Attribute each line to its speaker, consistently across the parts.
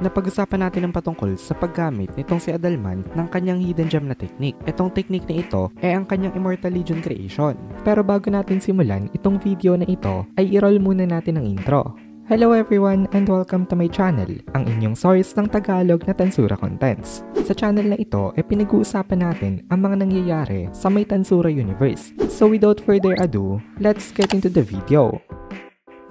Speaker 1: napag-usapan natin ang patungkol sa paggamit nitong si Adalman ng kanyang hidden gem na technique. Itong technique na ito ay ang kanyang Immortal Legion creation. Pero bago natin simulan itong video na ito, ay i-roll muna natin ang intro. Hello everyone and welcome to my channel, ang inyong source ng Tagalog na Tansura Contents. Sa channel na ito ay pinag-uusapan natin ang mga nangyayari sa may Tansura universe. So without further ado, let's get into the video.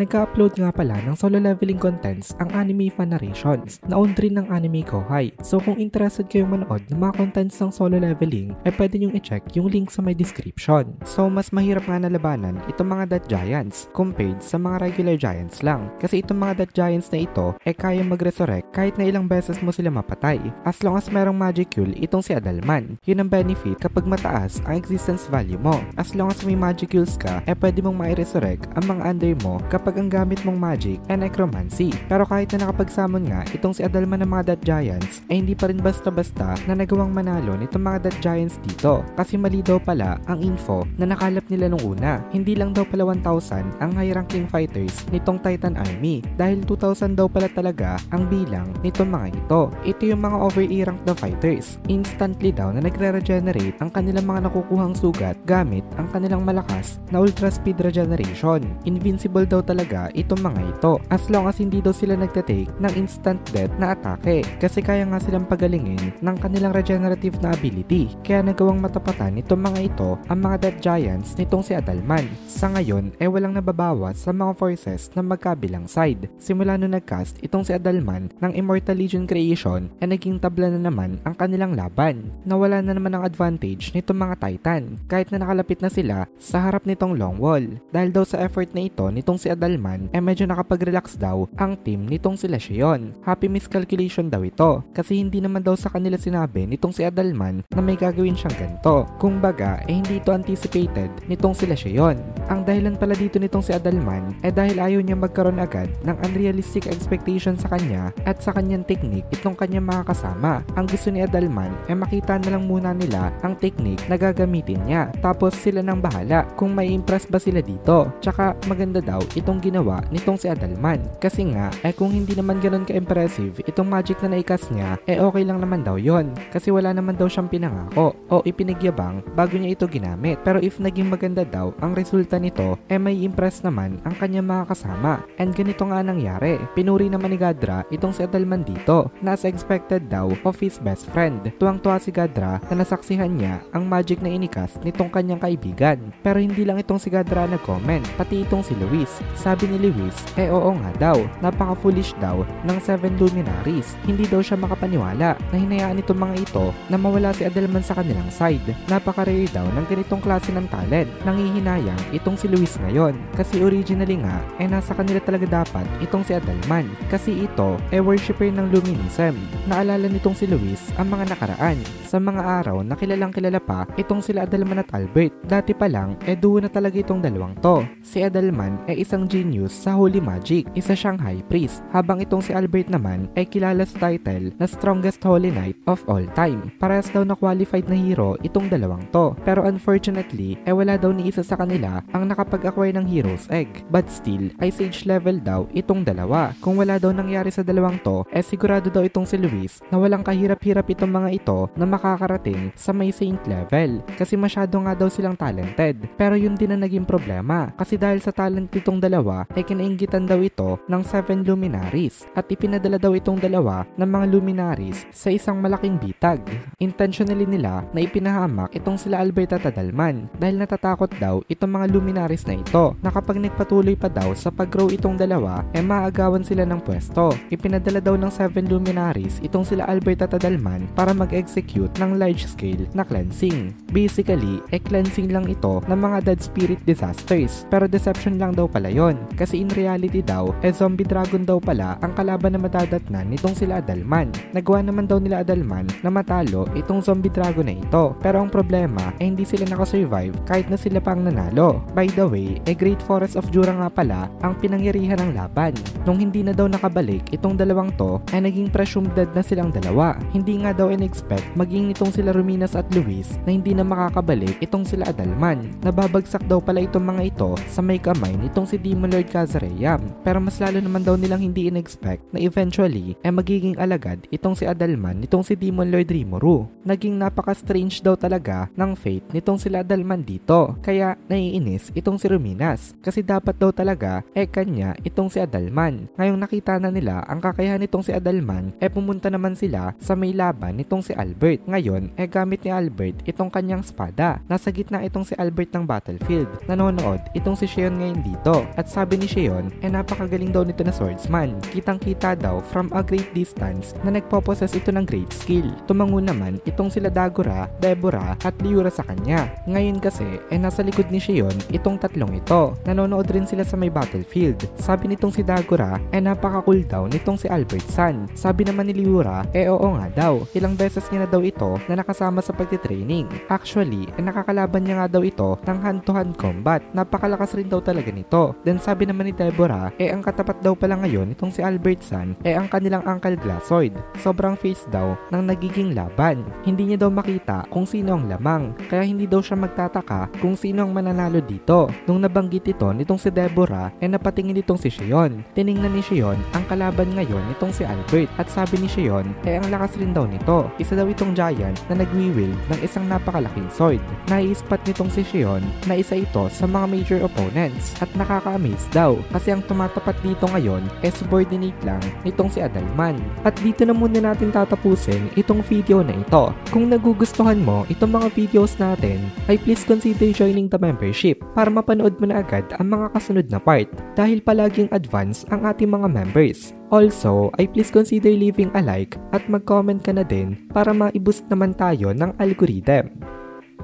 Speaker 1: Nagka-upload nga pala ng solo leveling contents ang Anime Fan Narrations na owned rin ng Anime Kohai. So kung interested kayong manood ng mga contents ng solo leveling, ay pwede nyong i-check yung link sa my description. So mas mahirap nga nalabanan itong mga Death Giants compared sa mga regular Giants lang. Kasi itong mga Death Giants na ito ay kaya mag-resurrect kahit na ilang beses mo sila mapatay. As long as merong Magicule itong si Adalman. Yun ang benefit kapag mataas ang existence value mo. As long as may Magicules ka, ay pwede mong ma-resurrect ang mga under mo kapag ang gamit mong magic and necromancy. Pero kahit na nakapagsamon nga itong si Adalman ng mga Death Giants, ay hindi pa rin basta-basta na nagawang manalo nitong mga Death Giants dito. Kasi mali daw pala ang info na nakalap nila nung una. Hindi lang daw pala 1,000 ang high ranking fighters nitong Titan Army. Dahil 2,000 daw pala talaga ang bilang nitong mga ito. Ito yung mga over A-rank na fighters. Instantly daw na nagre-regenerate ang kanilang mga nakukuhang sugat gamit ang kanilang malakas na ultra speed regeneration. Invincible daw talaga itong mga ito as long as hindi daw sila nagtatake ng instant death na atake kasi kaya nga silang pagalingin ng kanilang regenerative na ability kaya nagawang matapatan nitong mga ito ang mga Death Giants nitong si Adalman. Sa ngayon ay walang nababawas sa mga forces na magkabilang side. Simula nung nagcast itong si Adalman ng Immortal Legion creation ay naging tabla na naman ang kanilang laban. Nawala na naman ang advantage nitong mga Titan kahit na nakalapit na sila sa harap nitong long wall dahil daw sa effort na ito nitong si Adalman ay medyo nakapag-relax daw ang team nitong sila Shion. Happy miscalculation daw ito kasi hindi naman daw sa kanila sinabi nitong si Adalman na may gagawin siyang ganito. Kung baga ay hindi ito anticipated nitong sila Shion. Ang dahilan pala dito nitong si Adalman ay dahil ayaw niya magkaroon agad ng unrealistic expectation sa kanya at sa kanyang technique itong kanyang mga kasama. Ang gusto ni Adalman ay makita na lang muna nila ang technique na gagamitin niya tapos sila nang bahala kung may impress ba sila dito. Tsaka maganda daw itong ginawa nitong si Adalman kasi nga kung hindi naman ganun ka-impressive itong magic na naikas niya okay lang naman daw yon kasi wala naman daw siyang pinangako o ipinagyabang bago niya ito ginamit. Pero if naging maganda daw ang resulta nito may impress naman ang kanyang mga kasama and ganito nga nangyari. Pinuri naman ni Gadra itong si Adalman dito na as expected daw of his best friend. Tuwang-tuwa si Gadra na nasaksihan niya ang magic na inikas nitong kanyang kaibigan. Pero hindi lang itong si Gadra nag-comment, pati itong si Luis. Sabi ni Luis, oo nga daw, napaka-foolish daw ng 7 luminaries. Hindi daw siya makapaniwala na hinayaan itong mga ito na mawala si Adalman sa kanilang side. Napaka-rare daw ng ganitong klase ng talent. Nangihinayang itong si Luis ngayon kasi originally nga nasa kanila talaga dapat itong si Adalman kasi ito worshipper ng Luminism. Naalala nitong si Luis ang mga nakaraan sa mga araw na kilalang kilala pa itong sila Adalman at Albert. Dati pa lang duo na talaga itong dalawang to. Si Adalman isang genius sa holy magic, isa siyang high priest, habang itong si Albert naman kilala sa title na strongest holy knight of all time. Parehas daw na qualified na hero itong dalawang to, pero unfortunately wala daw ni isa sa kanila ang nakapag-acquire ng hero's egg, but still Ice Age level daw itong dalawa. Kung wala daw nangyari sa dalawang to sigurado daw itong si Luis na walang kahirap-hirap itong mga ito na makakarating sa may saint level kasi masyado nga daw silang talented. Pero yun din ang naging problema kasi dahil sa talent itong dalawa kinainggitan daw ito ng 7 luminaries at ipinadala daw itong dalawa ng mga luminaries sa isang malaking bitag. Intentionally nila na ipinahamak itong sila Albert at Adalman dahil natatakot daw itong mga luminaries na ito na kapag nagpatuloy pa daw sa pag-grow itong dalawa maagawan sila ng pwesto. Ipinadala daw ng 7 luminaries itong sila Albert at Adalman para mag-execute ng large scale na cleansing. Basically cleansing lang ito ng mga dead spirit disasters pero deception lang daw pala yon kasi in reality daw zombie dragon daw pala ang kalaban na madadatnan nitong sila Adalman. Nagawa naman daw nila Adalman na matalo itong zombie dragon na ito pero ang problema hindi sila nakasurvive kahit na sila pang nanalo. By the way Great Forest of Jura nga pala ang pinangyarihan ng laban. Nung hindi na daw nakabalik itong dalawang to naging presumed dead na silang dalawa. Hindi nga daw in-expect maging nitong sila Ruminas at Luis na hindi na makakabalik itong sila Adalman. Nababagsak daw pala itong mga ito sa may kamay nitong si Demon Lord Kazarayam. Pero mas lalo naman daw nilang hindi in-expect na eventually magiging alagad itong si Adalman nitong si Demon Lord Rimuru. Naging napaka-strange daw talaga ng fate nitong sila Adalman dito. Kaya naiinis itong si Ruminas kasi dapat daw talaga kanya itong si Adalman. Ngayong nakita na nila ang kakayahan nitong si Adalman pumunta naman sila sa may laban nitong si Albert. Ngayon gamit ni Albert itong kanyang espada. Nasa gitna itong si Albert ng battlefield. Nanonood itong si Xion ngayon dito at sabi ni Xion napakagaling daw nito na swordsman. Kitang kita daw from a great distance na nagpo-possess ito ng great skill. Tumango naman itong sila Dagora, Deborah at Liura sa kanya. Ngayon kasi nasa likod ni Xion itong tatlong ito. Nanonood rin sila sa may battlefield. Sabi nitong si Dagora napaka-cool daw nitong si Albert San. Sabi naman ni Liura oo nga daw. Ilang beses niya na daw ito na nakasama sa pagtitraining. Actually nakakalaban niya nga daw ito ng hand-to-hand combat. Napakalakas rin daw talaga nito. Then sabi naman ni Deborah ang katapat daw pala ngayon itong si Albert San ang kanilang Uncle Glazoid. Sobrang face daw ng nagiging laban. Hindi niya daw makita kung sino ang lamang. Kaya hindi daw siya magtataka kung sino ang mananalo dito. Nung nabanggit ito nitong si Deborah napatingin itong si Xion. Tiningnan ni Xion ang kalaban ngayon nitong si Albert at sabi ni Xion ang lakas rin daw nito. Isa daw itong giant na nagwiwield ng isang napakalaking sword. Nai-spot nitong si Xion na isa ito sa mga major opponents at nakaka-amaze daw kasi ang tumatapat dito ngayon subordinate lang nitong si Adalman. At dito na muna natin tatapusin itong video na ito. Kung nagugustuhan mo itong mga videos natin ay please consider joining the membership para mapanood mo na agad ang mga kasunod na part dahil palaging advance ang ating mga members. Also, ay please consider leaving a like at mag-comment ka na din para ma-boost naman tayo ng algorithm.